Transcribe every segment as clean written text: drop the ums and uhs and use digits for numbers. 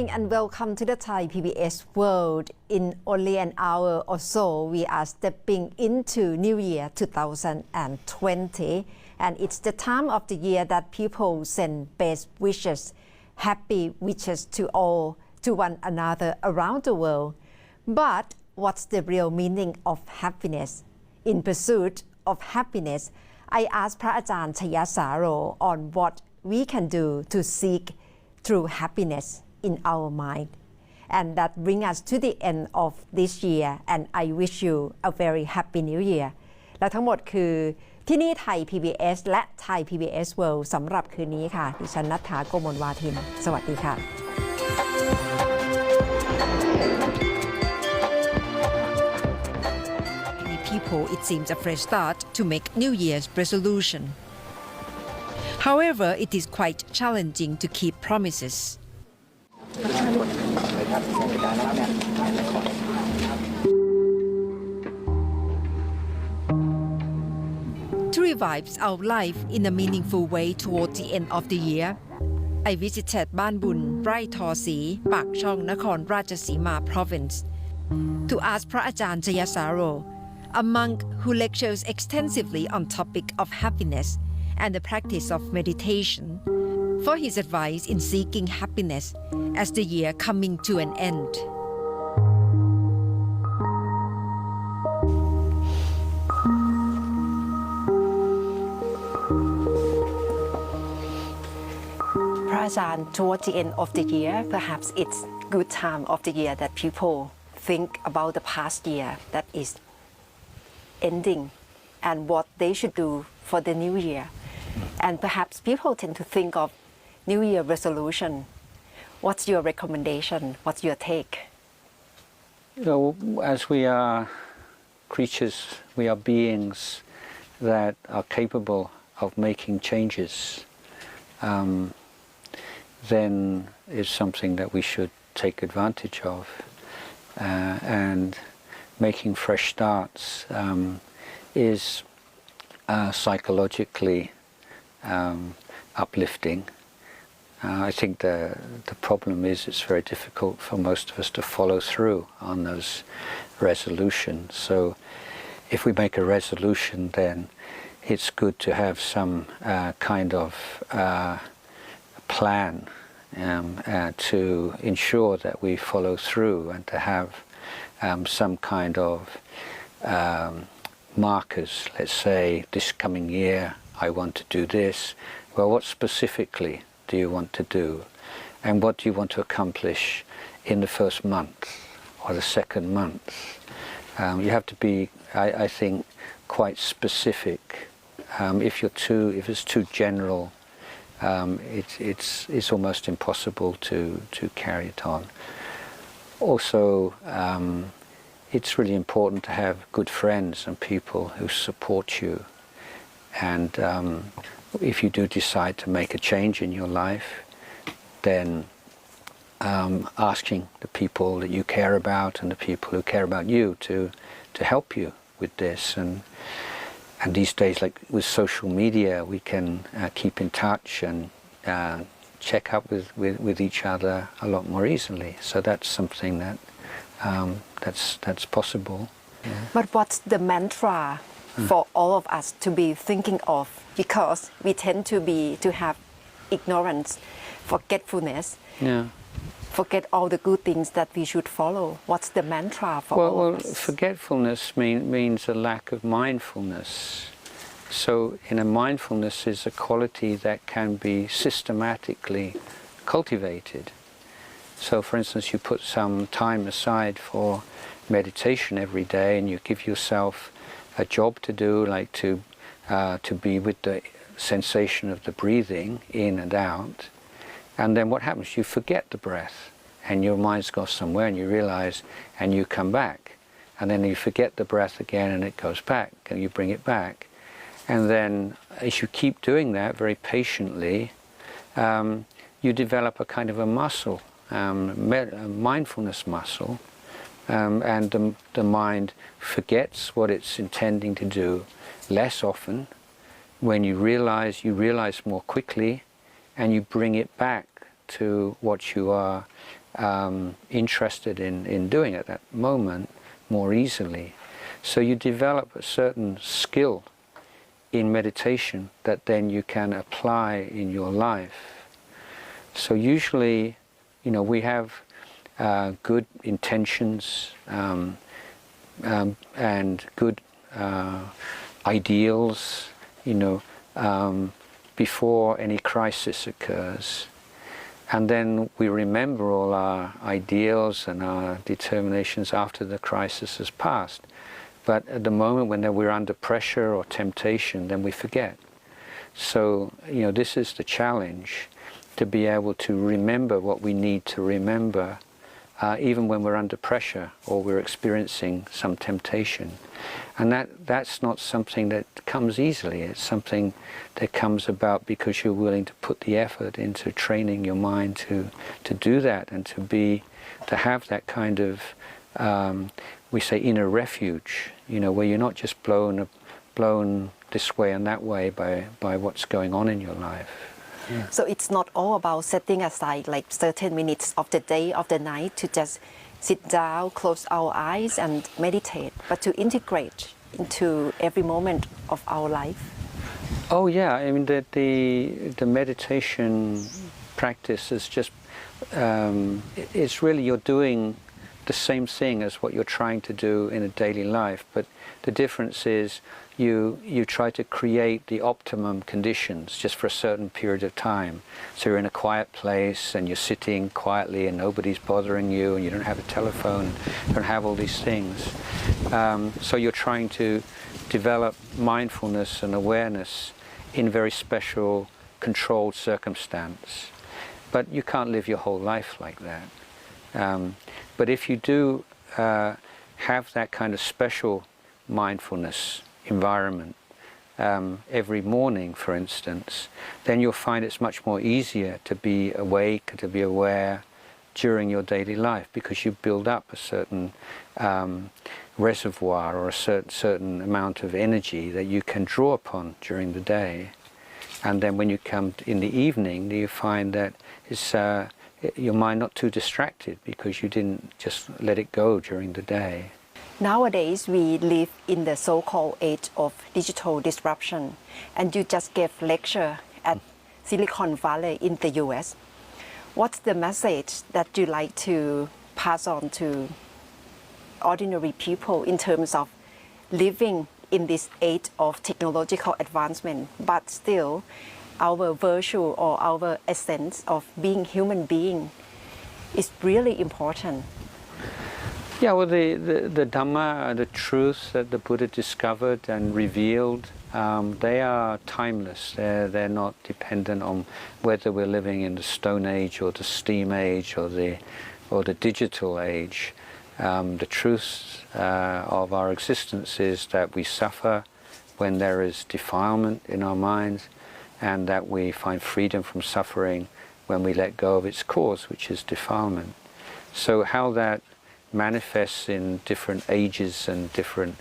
morning and welcome to the Thai PBS World. In only an hour or so, we are stepping into New Year 2020, and it's the time of the year that people send best wishes, happy wishes to one another around the world. But what's the real meaning of happiness? In pursuit of happiness, I asked Ajahn Jayasaro on what we can do to seek true happiness in our mind. And that brings us to the end of this year, and I wish you a very happy new year. และทั้งหมดคือที่นี่ไทย PBS และไทย PBS World สำหรับคืนนี้ค่ะดิฉันณัฐฐา โกมลวาทินสวัสดีค่ะ Many people, it seems a fresh start to make New Year's resolution. However, it is quite challenging to keep promises. To revive our life in a meaningful way towards the end of the year, I visited Ban Bun, Rai Tho Si, Pak Chong, Nakhon Ratchasima Province, to ask Ajahn Jayasaro, a monk who lectures extensively on topic of happiness and the practice of meditation, for his advice in seeking happiness as the year coming to an end. Ajahn, towards the end of the year, perhaps it's good time of the year that people think about the past year that is ending and what they should do for the new year. And perhaps people tend to think of New Year resolution. What's your recommendation? What's your take? As we are creatures, we are beings that are capable of making changes, then is something that we should take advantage of. And making fresh starts is psychologically uplifting. I think the problem is it's very difficult for most of us to follow through on those resolutions. So if we make a resolution, then it's good to have some kind of plan to ensure that we follow through and to have some kind of markers. Let's say this coming year I want to do this. Well, what specifically do you want to do? And what do you want to accomplish in the first month or the second month? You have to be, I think, quite specific. If it's too general, it's almost impossible to carry it on. Also, it's really important to have good friends and people who support you. And if you do decide to make a change in your life, then asking the people that you care about and the people who care about you to help you with this. And these days, like with social media, we can keep in touch and check up with each other a lot more easily. So that's something that that's possible. Yeah. But what's the mantra for all of us to be thinking of? Because we tend to have ignorance, forgetfulness, forget all the good things that we should follow. What's the mantra for all of us? Forgetfulness means a lack of mindfulness. So mindfulness is a quality that can be systematically cultivated. So for instance, you put some time aside for meditation every day and you give yourself a job to do, like to be with the sensation of the breathing in and out. And then what happens? You forget the breath and your mind's gone somewhere and you realize, and you come back. And then you forget the breath again and it goes back and you bring it back. And then as you keep doing that very patiently, you develop a kind of a muscle, a mindfulness muscle, and the mind forgets what it's intending to do less often. When you realize more quickly, and you bring it back to what you are interested in doing at that moment more easily. So you develop a certain skill in meditation that then you can apply in your life. So usually, we have good intentions and good ideals, before any crisis occurs. And then we remember all our ideals and our determinations after the crisis has passed. But at the moment when we're under pressure or temptation, then we forget. So, this is the challenge, to be able to remember what we need to remember, even when we're under pressure or we're experiencing some temptation. And that's not something that comes easily. It's something that comes about because you're willing to put the effort into training your mind to do that, and to have that kind of, we say, inner refuge, where you're not just blown this way and that way by what's going on in your life. Yeah. So it's not all about setting aside like certain minutes of the day, of the night, to just sit down, close our eyes and meditate, but to integrate into every moment of our life. Oh yeah, I mean the meditation practice is just, it's really, you're doing the same thing as what you're trying to do in a daily life, but the difference is you try to create the optimum conditions just for a certain period of time. So you're in a quiet place and you're sitting quietly and nobody's bothering you, and you don't have a telephone, you don't have all these things. So you're trying to develop mindfulness and awareness in very special, controlled circumstance. But you can't live your whole life like that. But if you do have that kind of special mindfulness environment every morning, for instance, then you'll find it's much more easier to be awake, to be aware during your daily life, because you build up a certain reservoir or a certain amount of energy that you can draw upon during the day. And then when you come in the evening, you find that it's your mind not too distracted because you didn't just let it go during the day. Nowadays, we live in the so-called age of digital disruption, and you just gave lecture at Silicon Valley in the US. What's the message that you like to pass on to ordinary people in terms of living in this age of technological advancement, but still our virtue or our essence of being human being is really important? Yeah, well, the Dhamma, the truth that the Buddha discovered and revealed, they are timeless. They're not dependent on whether we're living in the Stone Age or the Steam Age or the digital age. The truth of our existence is that we suffer when there is defilement in our minds, and that we find freedom from suffering when we let go of its cause, which is defilement. So how that manifests in different ages and different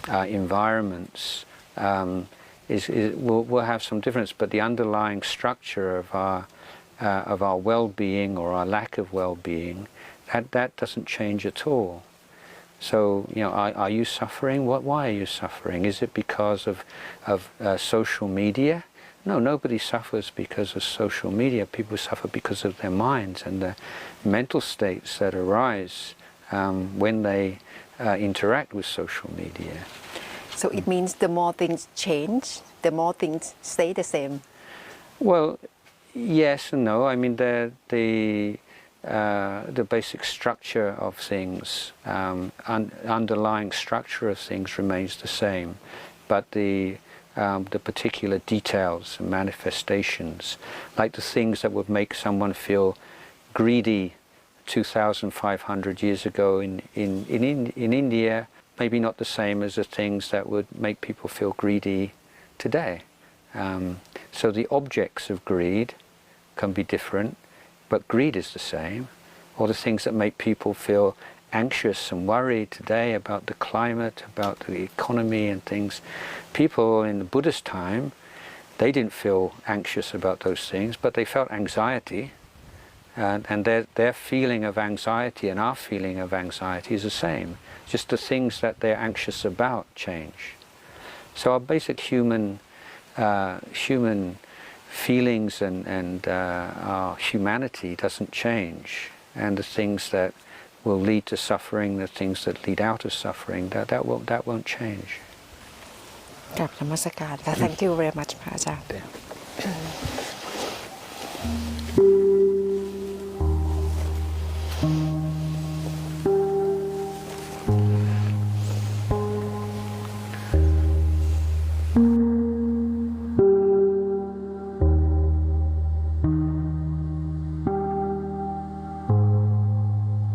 environments will have some difference, but the underlying structure of our well-being or our lack of well-being, that doesn't change at all. So, are you suffering? Why are you suffering? Is it because of social media? No, nobody suffers because of social media. People suffer because of their minds and the mental states that arise when they interact with social media. So it means the more things change, the more things stay the same? Well, yes and no. I mean, the basic structure of things, underlying structure of things remains the same, but the particular details and manifestations, like the things that would make someone feel greedy 2,500 years ago in India, maybe not the same as the things that would make people feel greedy today. So the objects of greed can be different, but greed is the same. Or the things that make people feel anxious and worried today about the climate, about the economy and things. People in the Buddhist time, they didn't feel anxious about those things, but they felt anxiety. And their feeling of anxiety and our feeling of anxiety is the same. Just the things that they're anxious about change. So our basic human feelings and our humanity doesn't change. And the things that will lead to suffering, the things that lead out of suffering, that won't change. กราบนมัสการและ thank you very much พระอาจารย์